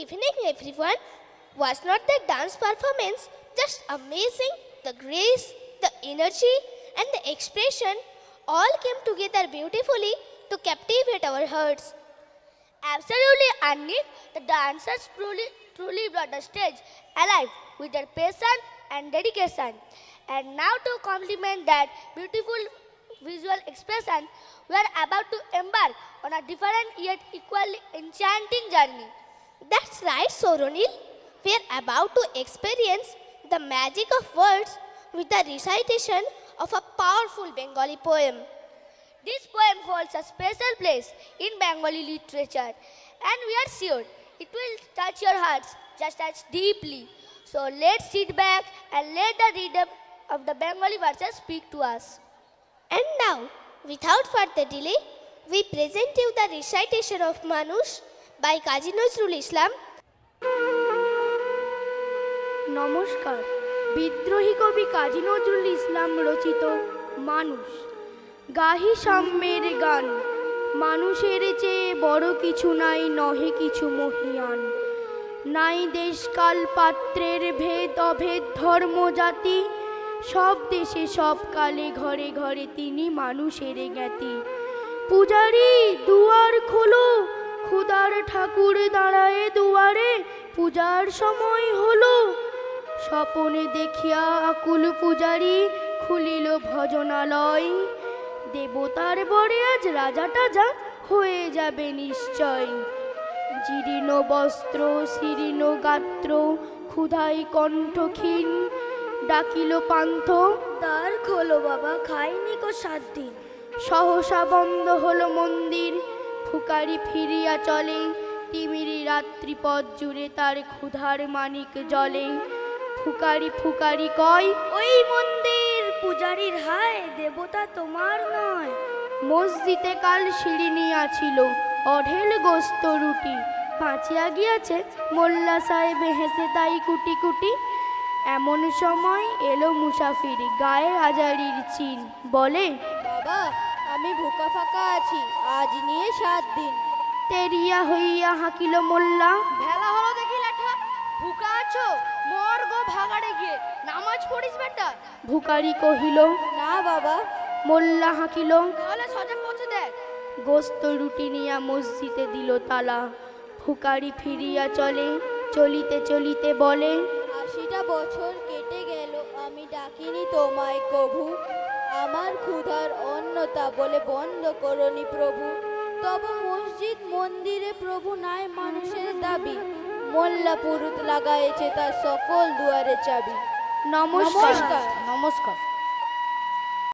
evening, everyone. Was not the dance performance just amazing? The grace, the energy, and the expression all came together beautifully to captivate our hearts. Absolutely, Annie. The dancers truly brought the stage alive with their passion and dedication. And now to complement that beautiful visual expression, we are about to embark on a different yet equally enchanting journey. That's right, Soronil. We are about to experience the magic of words with the recitation of a powerful Bengali poem. This poem holds a special place in Bengali literature, and we are sure it will touch your hearts just as deeply. So let's sit back and let the rhythm of the Bengali verses speak to us. And now, without further delay, we present you the recitation of Manush by Kazi Nazrul Islam. নমস্কার। বিদ্রোহী কবি কাজী নজরুল ইসলাম রচিত মানুষ। গাহি সাম্যের গান। মানুষের চেয়ে বড় কিছু নাই, নহে কিছু মহিয়ান। নাই দেশকাল পাত্রের ভেদ অভেদ ধর্ম জাতি, সব দেশে সব কালে ঘরে ঘরে তিনি মানুষের জ্ঞাতি। পূজারি দুয়ার খোলো, খুদার ঠাকুর দাঁড়ায় দুয়ারে, পূজার সময় হলো। স্বপনে দেখিয়া আকুল পূজারি খুলিল ভজনালয়। দেবতার বরে আজ রাজা টাজা হয়ে যাবে নিশ্চয়। জীর্ণ বস্ত্র শীর্ণ গাত্র ক্ষুধাই কণ্ঠক্ষীণ, ডাকিল পান্থ দ্বার খোলো বাবা, খাইনি কো 7 দিন। সহসা বন্ধ হলো মন্দির, ফুকারি ফিরিয়া চলে। তিমিরি রাত্রি পথ জুড়ে তার ক্ষুধার মানিক জলে। ফুকারি ফুকারি কয়, ওই মন্দির পূজারীর হায়, দেবতা তোমার নয়। মসজিদে কাল শিরিনিয়া ছিল, অঢেল গোস্ত রুটি। বাঁচিয়া গিয়াছে মোল্লা সাহেব হেসে তাই কুটি কুটি। এমন সময় এলো মুসাফির, গায়ে হাজারির চিন। বলে, বাবা আমি ভুকা ফাঁকা আছি, আজ নিয়ে 7 দিন। তেরিয়া হইয়া হাঁকিল মোল্লা। ভেলা হলো দেখি লেঠা, ভুকা আছো, মর গো ভাগাড়ে গিয়ে নামাজ পড়িস বেটা। ভুকারি কহিল, না বাবা। মোল্লা হাঁকিল, তাহলে সজাগ পৌঁছে দেখ। গোস্ত রুটি নিয়া মসজিদে দিল তালা। ফুকারি ফিরিয়া চলে, চলিতে চলিতে বলে, 80টা বছর কেটে গেল, আমি ডাকিনি তোমায় কভু। আমার ক্ষুধার অন্নতা বলে বন্ধ করনি প্রভু। তবু মসজিদ মন্দিরে প্রভু নাই মানুষের দাবি। মোল্লা পুরুত লাগাইছে তার সকল দুয়ারে চাবি। নমস্কার। নমস্কার।